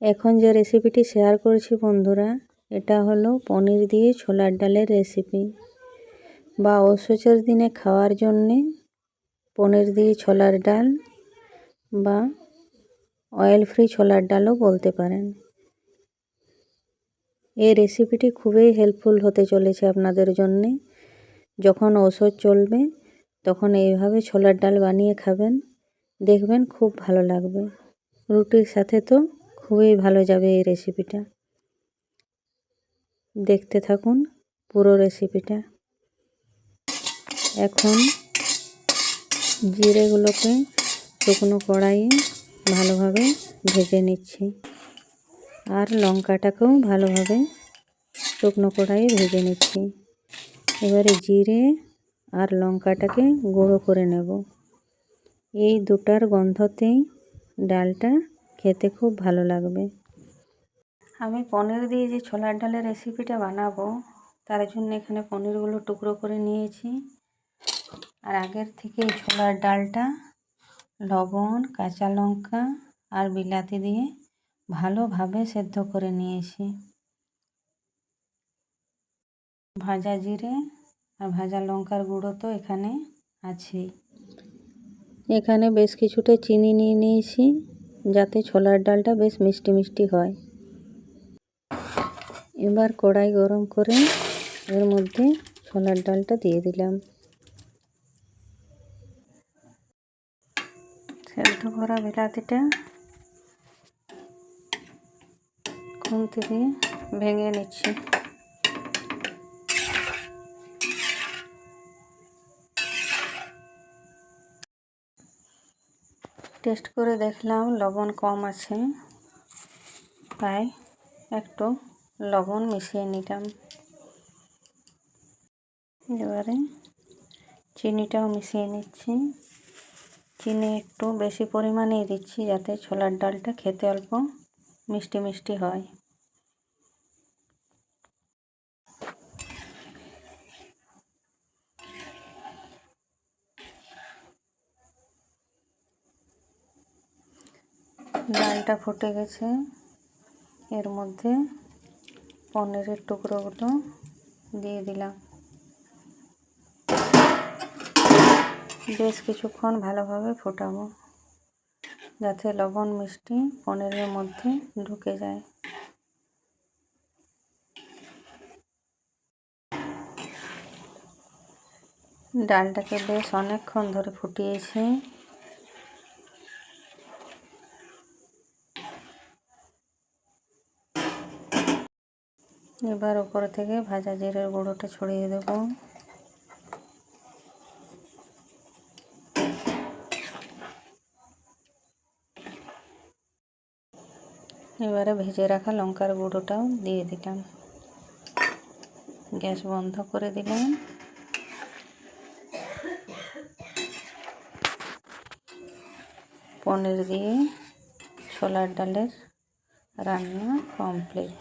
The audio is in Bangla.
এখন যে রেসিপিটি শেয়ার করছি বন্ধুরা, এটা হলো পনির দিয়ে ছোলার ডালের রেসিপি বা অসুচের দিনে খাওয়ার জন্যে পনির দিয়ে ছোলার ডাল বা অয়েল ফ্রি ছোলার ডালও বলতে পারেন। এই রেসিপিটি খুবই হেল্পফুল হতে চলেছে আপনাদের জন্যে। যখন ওষুধ চলবে তখন এইভাবে ছোলার ডাল বানিয়ে খাবেন, দেখবেন খুব ভালো লাগবে। রুটির সাথে তো খুবই ভালো যাবে এই রেসিপিটা। দেখতে থাকুন পুরো রেসিপিটা। এখন জিরেগুলোকে শুকনো কড়াইয়ে ভালোভাবে ভেজে নিচ্ছি, আর লঙ্কাটাকেও ভালোভাবে শুকনো কড়াইয়ে ভেজে নিচ্ছি। এবারে জিরে আর লঙ্কাটাকে গুঁড়ো করে নেব। এই দুটার গন্ধতেই ডালটা খেতে খুব ভালো লাগবে। আমি পনির দিয়ে যে ছোলার ডালের রেসিপিটা বানাবো, তার জন্য এখানে পনিরগুলো টুকরো করে নিয়েছি। আর আগের থেকে ছোলার ডালটা লবণ, কাঁচা লঙ্কা আর বিলাতি দিয়ে ভালোভাবে সেদ্ধ করে নিয়েছি। ভাজা জিরে আর ভাজা লঙ্কার গুঁড়ো তো এখানে আছেই। এখানে বেশ কিছুটা চিনি নিয়ে নিয়েছি, যাতে ছোলার ডালটা বেশ মিষ্টি মিষ্টি হয়। এবার কড়াই গরম করে এর মধ্যে ছোলার ডালটা দিয়ে দিলাম। সেদ্ধ করা বিলাতিটা খুন্তি দিয়ে ভেঙে নিচ্ছি। টেস্ট করে দেখলাম লবণ কম আছে, তাই একটু লবণ মিশিয়ে নিলাম। এবারে চিনিটাও মিশিয়ে নিচ্ছি। চিনি একটু বেশি পরিমাণেই দিচ্ছি, যাতে ছোলার ডালটা খেতে অল্প মিষ্টি মিষ্টি হয়। ডালটা ফুটে গেছে, এর মধ্যে পনিরের টুকরোগুলো দিয়ে দিলাম। বেশ কিছুক্ষণ ভালোভাবে ফোটাবো, যাতে লবণ মিষ্টি পনিরের মধ্যে ঢুকে যায়। ডালটাকে বেশ অনেকক্ষণ ধরে ফুটিয়েছি। এবার উপর থেকে ভাজা জিরের গুঁড়োটা ছড়িয়ে দেব। এবারে ভেজে রাখা লঙ্কার গুঁড়োটাও দিয়ে দিলাম। গ্যাস বন্ধ করে দিলাম। পনির দিয়ে ছোলার ডালের রান্না কমপ্লিট।